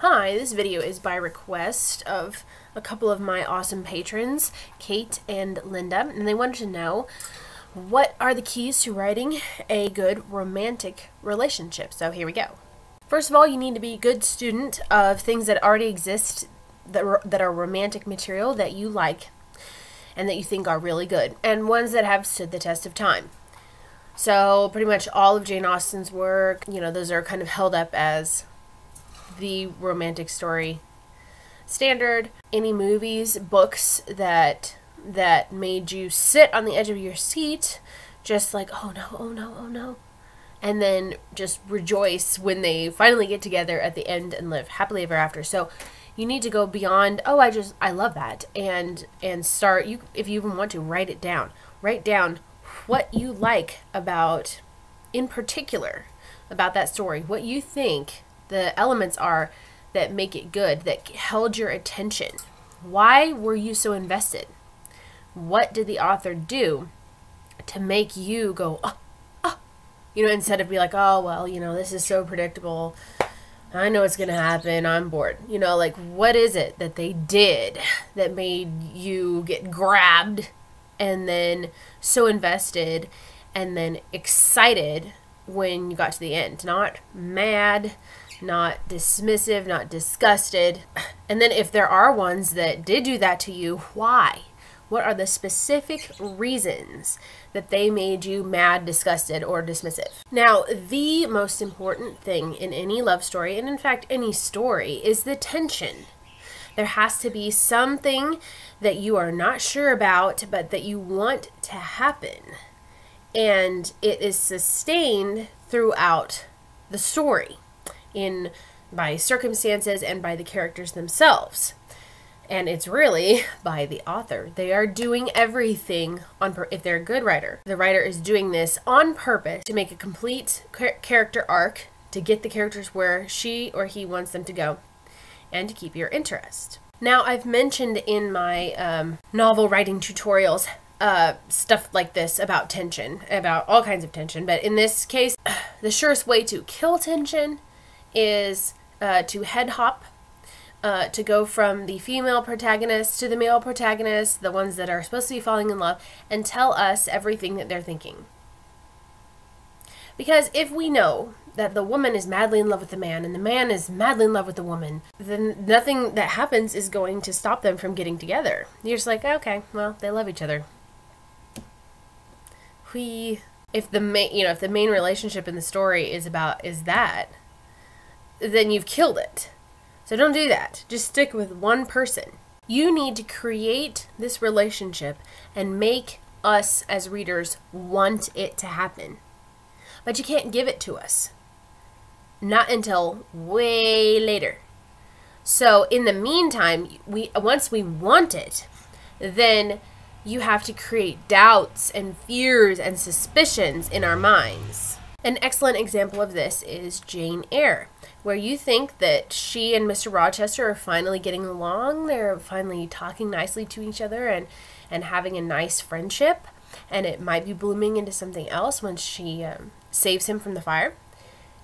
Hi, this video is by request of a couple of my awesome patrons, Kate and Linda, and they wanted to know what are the keys to writing a good romantic relationship. So here we go. First of all, you need to be a good student of things that already exist that are romantic material that you like and that you think are really good, and ones that have stood the test of time. So pretty much all of Jane Austen's work, those are kind of held up as the romantic story standard. Any movies, books that made you sit on the edge of your seat, just like, oh no, oh no, oh no, and then just rejoice when they finally get together at the end and live happily ever after. So you need to go beyond, oh, I love that, and start, if you even want to, write it down. Write down what you like about, in particular, about that story, what you think the elements are that make it good, that held your attention. Why were you so invested? What did the author do to make you go, oh, oh, instead of be like, oh, well, this is so predictable. I know what's going to happen. I'm bored. Like, what is it that they did that made you get grabbed and then so invested and then excited when you got to the end? Not mad, not dismissive, not disgusted. And then if there are ones that did do that to you, why? What are the specific reasons that they made you mad, disgusted, or dismissive? Now, the most important thing in any love story, and in fact any story, is the tension. There has to be something that you are not sure about, but that you want to happen. And it is sustained throughout the story by circumstances and by the characters themselves. And it's really by the author. They are doing everything if they're a good writer. The writer is doing this on purpose to make a complete character arc, to get the characters where she or he wants them to go, and to keep your interest. Now, I've mentioned in my novel writing tutorials stuff like this about tension, about all kinds of tension, but in this case, the surest way to kill tension is to head hop, to go from the female protagonist to the male protagonist, the ones that are supposed to be falling in love, and tell us everything that they're thinking. Because if we know that the woman is madly in love with the man and the man is madly in love with the woman, then nothing that happens is going to stop them from getting together. You're just like, okay, well, they love each other. If the main relationship in the story is that, then you've killed it. So don't do that. Just stick with one person. You need to create this relationship and make us as readers want it to happen. But you can't give it to us. Not until way later. So in the meantime, once we want it, then you have to create doubts and fears and suspicions in our minds. An excellent example of this is Jane Eyre, where you think that she and Mr. Rochester are finally getting along. They're finally talking nicely to each other and having a nice friendship, and it might be blooming into something else when she saves him from the fire.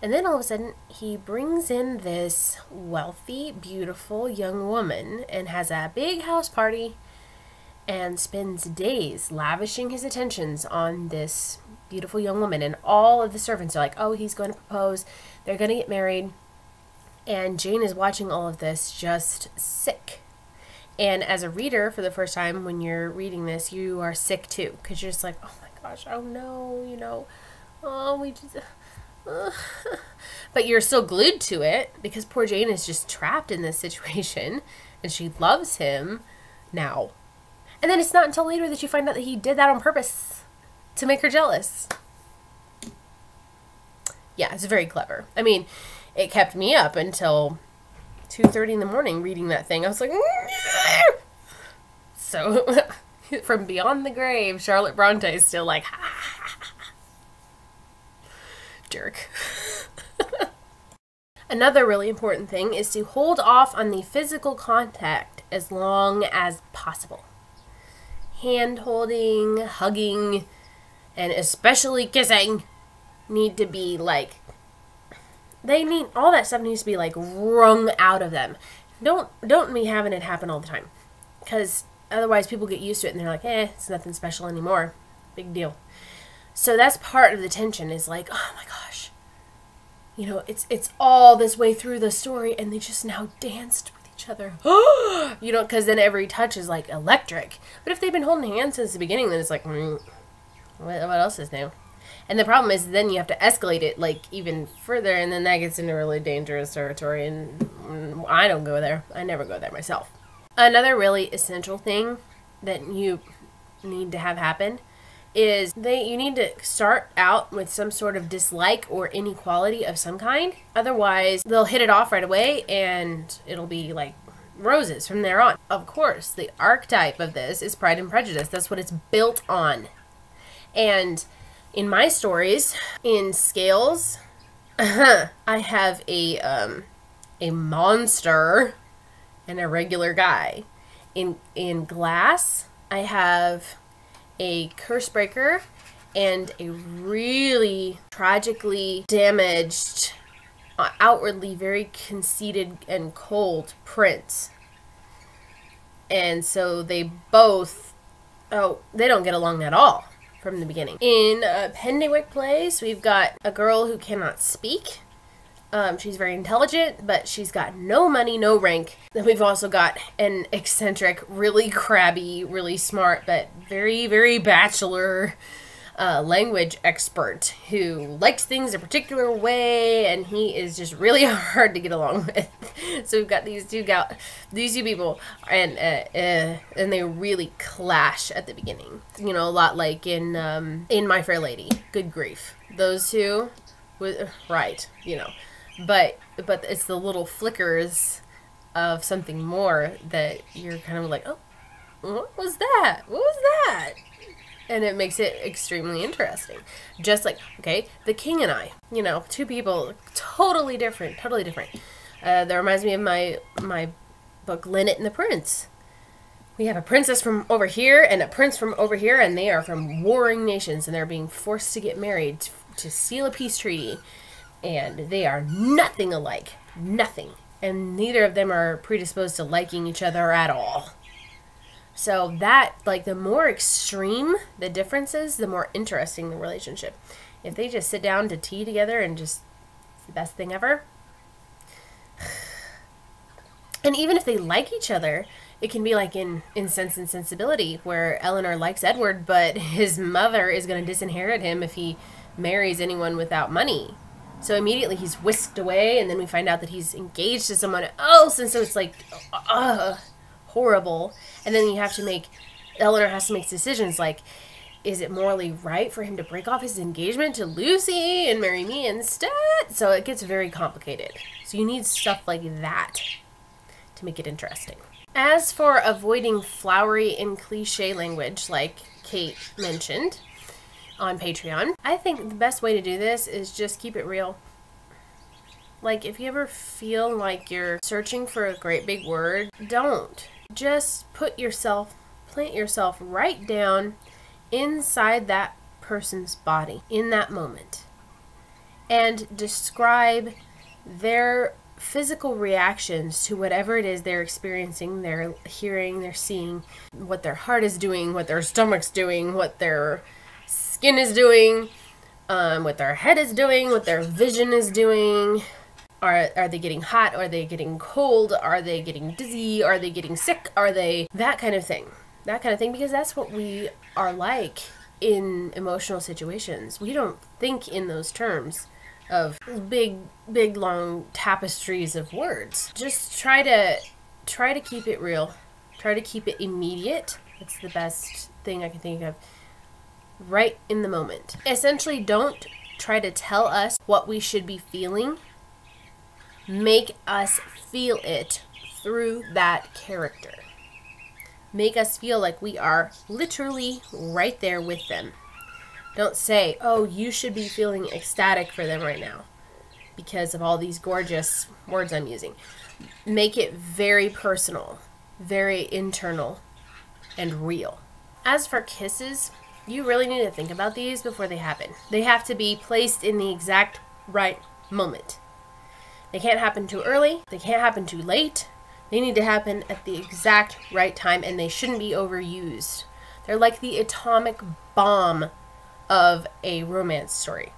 And then all of a sudden, he brings in this wealthy, beautiful young woman and has a big house party and spends days lavishing his attentions on this beautiful young woman. And all of the servants are like, oh, he's going to propose. They're going to get married. And Jane is watching all of this just sick. And as a reader, for the first time when you're reading this, you are sick too. Because you're just like, oh my gosh, oh no, oh, we just... But you're still glued to it because poor Jane is just trapped in this situation. And she loves him now. And then it's not until later that you find out that he did that on purpose to make her jealous. Yeah, it's very clever. I mean, it kept me up until 2:30 in the morning reading that thing. I was like, so from beyond the grave, Charlotte Bronte is still like, jerk. Another really important thing is to hold off on the physical contact as long as possible. Hand holding, hugging, and especially kissing need to be like They need, all that stuff needs to be like wrung out of them. Don't be having it happen all the time, because otherwise people get used to it and they're like, it's nothing special anymore. Big deal. So that's part of the tension, is like, oh my gosh, you know, it's all this way through the story and they just now danced with each other. You know, because then every touch is like electric. But if they've been holding hands since the beginning, then it's like, what else is new? And the problem is then you have to escalate it like even further, and then that gets into really dangerous territory, and I don't go there. I never go there myself. Another really essential thing that you need to have happen is you need to start out with some sort of dislike or inequality of some kind. Otherwise, they'll hit it off right away and it'll be like roses from there on. Of course, the archetype of this is Pride and Prejudice. That's what it's built on. And in my stories, in Scales, I have a monster and a regular guy. In Glass, I have a curse breaker and a really tragically damaged, outwardly very conceited and cold prince. And so they both, they don't get along at all from the beginning. In Pendewick Plays, we've got a girl who cannot speak. She's very intelligent, but she's got no money, no rank. Then we've also got an eccentric, really crabby, really smart, but very, very bachelor language expert who likes things a particular way, and he is just really hard to get along with. So we've got these two people, and they really clash at the beginning. You know, a lot like in My Fair Lady. Good grief, those two, right? You know. But it's the little flickers of something more that you're kind of like, oh, what was that? What was that? And it makes it extremely interesting. Just like, okay, The King and I, you know, two people, totally different. That reminds me of my book, Linnet and the Prince. We have a princess from over here and a prince from over here, and they are from warring nations, and they're being forced to get married to seal a peace treaty. And they are nothing alike. Nothing. And neither of them are predisposed to liking each other at all. So that, like, the more extreme the differences, the more interesting the relationship. If they just sit down to tea together and just, it's the best thing ever. And even if they like each other, it can be like in Sense and Sensibility, where Eleanor likes Edward, but his mother is going to disinherit him if he marries anyone without money. So immediately he's whisked away, and then we find out that he's engaged to someone else, and so it's like, horrible. And then Eleanor has to make decisions like, is it morally right for him to break off his engagement to Lucy and marry me instead? So it gets very complicated. So you need stuff like that to make it interesting. As for avoiding flowery and cliche language, like Kate mentioned on Patreon, I think the best way to do this is just keep it real. Like, if you ever feel like you're searching for a great big word, don't. Just plant yourself right down inside that person's body in that moment and describe their physical reactions to whatever it is they're experiencing, they're hearing, they're seeing, what their heart is doing, what their stomach's doing, what their skin is doing, what their head is doing, what their vision is doing. Are they getting hot? Are they getting cold? Are they getting dizzy? Are they getting sick? Are they... That kind of thing. Because that's what we are like in emotional situations. We don't think in those terms of big, long tapestries of words. Just try to keep it real. Try to keep it immediate. That's the best thing I can think of. Right in the moment. Essentially, don't try to tell us what we should be feeling. Make us feel it through that character. Make us feel like we are literally right there with them. Don't say, oh, you should be feeling ecstatic for them right now because of all these gorgeous words I'm using. Make it very personal, very internal, and real. As for kisses, you really need to think about these before they happen. They have to be placed in the exact right moment. They can't happen too early. They can't happen too late. They need to happen at the exact right time, and they shouldn't be overused. They're like the atomic bomb of a romance story.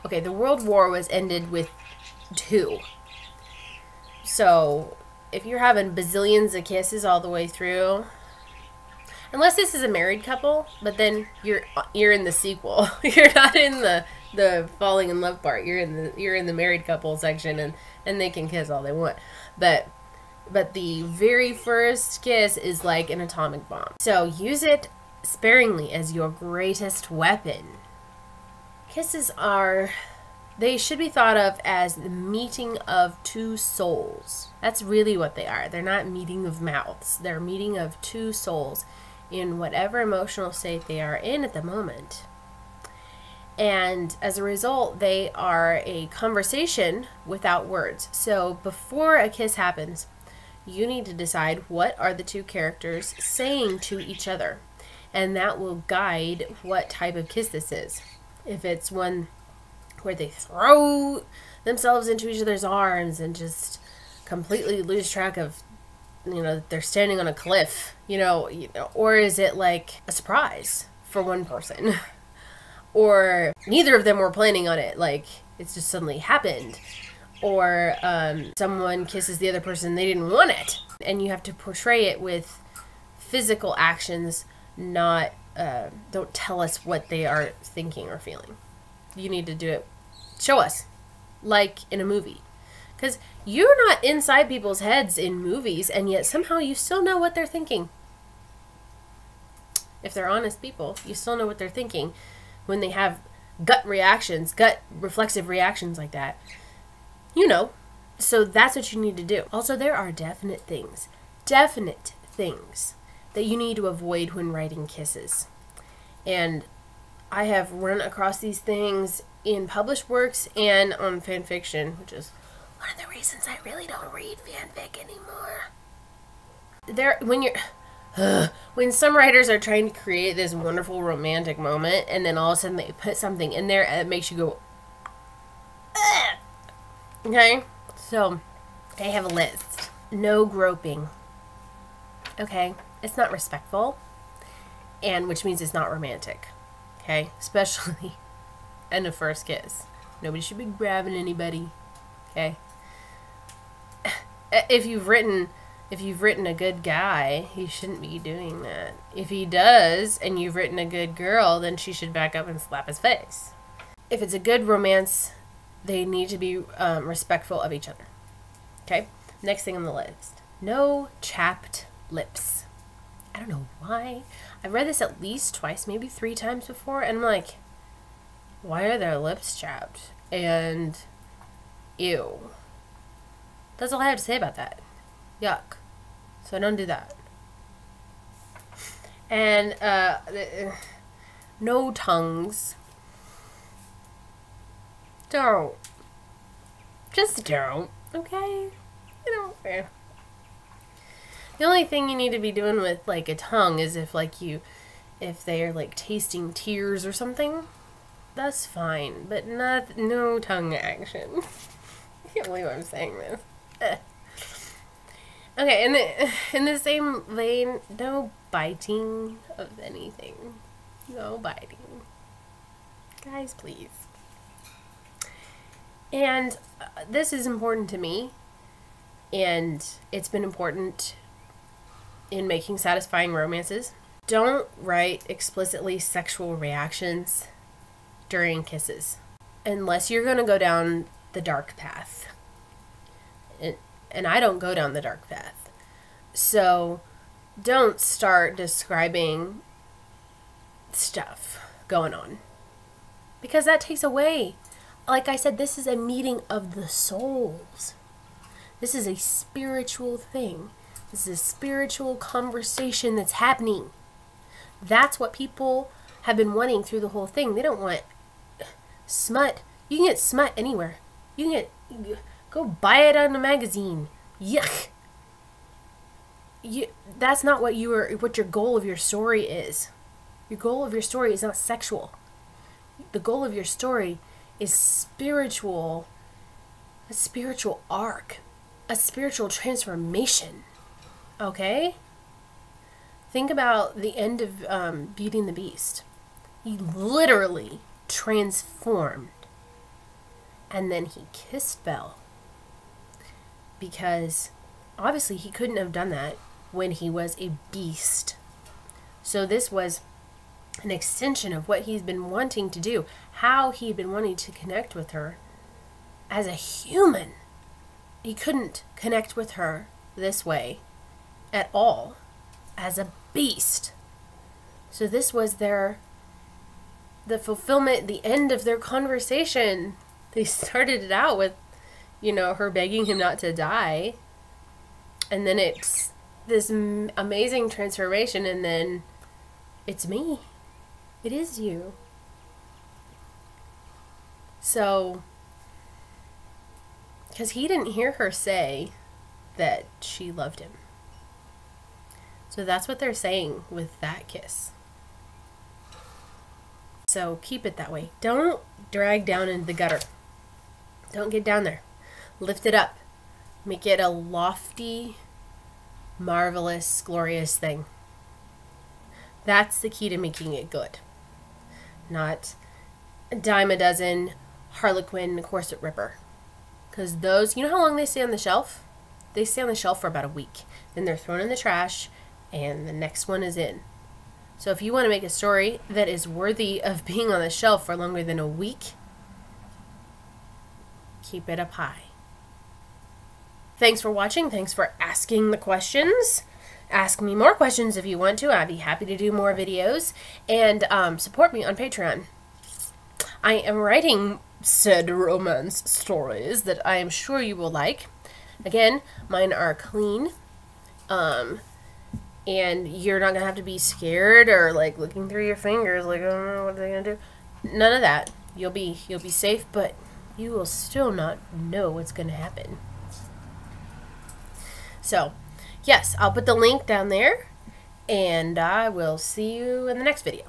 Okay, the World War was ended with 2. So, if you're having bazillions of kisses all the way through, unless this is a married couple, but then you're in the sequel. You're not in the falling in love part. You're in the married couple section, and they can kiss all they want. But the very first kiss is like an atomic bomb. So use it sparingly as your greatest weapon. Kisses they should be thought of as the meeting of 2 souls. That's really what they are. They're not meeting of mouths. They're meeting of 2 souls in whatever emotional state they are in at the moment. And as a result, they are a conversation without words. So before a kiss happens, you need to decide what are the 2 characters saying to each other. And that will guide what type of kiss this is. If it's one where they throw themselves into each other's arms and just completely lose track of, they're standing on a cliff, or is it like a surprise for one person? Or neither of them were planning on it, like it's just suddenly happened. Or someone kisses the other person, they didn't want it. And you have to portray it with physical actions, not, don't tell us what they are thinking or feeling. You need to do it. Show us, like in a movie. Because you're not inside people's heads in movies, and yet somehow you still know what they're thinking. If they're honest people, you still know what they're thinking when they have gut reflexive reactions like that. So that's what you need to do. Also, there are definite things that you need to avoid when writing kisses. And I have run across these things in published works and on fan fiction, which is one of the reasons I really don't read fanfic anymore. When some writers are trying to create this wonderful romantic moment, and then all of a sudden they put something in there that makes you go, ugh. Okay? So, I have a list. No groping. Okay? It's not respectful, and which means it's not romantic. Okay? Especially in the first kiss. Nobody should be grabbing anybody. Okay? If you've written a good guy, he shouldn't be doing that. If he does, and you've written a good girl, then she should back up and slap his face. If it's a good romance, they need to be respectful of each other. Okay? Next thing on the list. No chapped lips. I don't know why. I've read this at least twice, maybe 3 times before, and I'm like, why are their lips chapped? And ew. That's all I have to say about that. Yuck. So don't do that. And no tongues. Don't. Just don't. Okay? The only thing you need to be doing with like a tongue is if they're like tasting tears or something. That's fine, but no tongue action. I can't believe I'm saying this. Okay, in the same vein, no biting of anything. No biting. Guys, please. And this is important to me, and it's been important in making satisfying romances. Don't write explicitly sexual reactions during kisses, unless you're going to go down the dark path. And I don't go down the dark path. So don't start describing stuff going on, because that takes away. Like I said, this is a meeting of the souls. This is a spiritual thing. This is a spiritual conversation that's happening. That's what people have been wanting through the whole thing. They don't want smut. You can get smut anywhere. You can go buy it on a magazine. Yuck. That's not what your goal of your story is. Your goal of your story is not sexual. The goal of your story is spiritual a spiritual arc, a spiritual transformation. Okay? Think about the end of Beauty and the Beast. He literally transformed. And then he kissed Belle. Because obviously he couldn't have done that when he was a beast. So this was an extension of what he's been wanting to do. How he'd been wanting to connect with her as a human. He couldn't connect with her this way at all as a beast. So this was the fulfillment, the end of their conversation. They started it out with, you know, her begging him not to die. And then it's this amazing transformation, and then it's me. It is you. So, because he didn't hear her say that she loved him. So that's what they're saying with that kiss. So keep it that way. Don't drag down into the gutter. Don't get down there. Lift it up. Make it a lofty, marvelous, glorious thing. That's the key to making it good. Not a dime a dozen Harlequin corset ripper. Because those, you know how long they stay on the shelf? They stay on the shelf for about a week. Then they're thrown in the trash and the next one is in. So if you want to make a story that is worthy of being on the shelf for longer than a week, keep it up high. Thanks for watching. Thanks for asking the questions. Ask me more questions if you want to. I'd be happy to do more videos. And support me on Patreon. I am writing said romance stories that I am sure you will like. Again, mine are clean. And you're not going to have to be scared or like looking through your fingers like, oh, what are they going to do? None of that. You'll be safe, but you will still not know what's going to happen. So, yes, I'll put the link down there, and I will see you in the next video.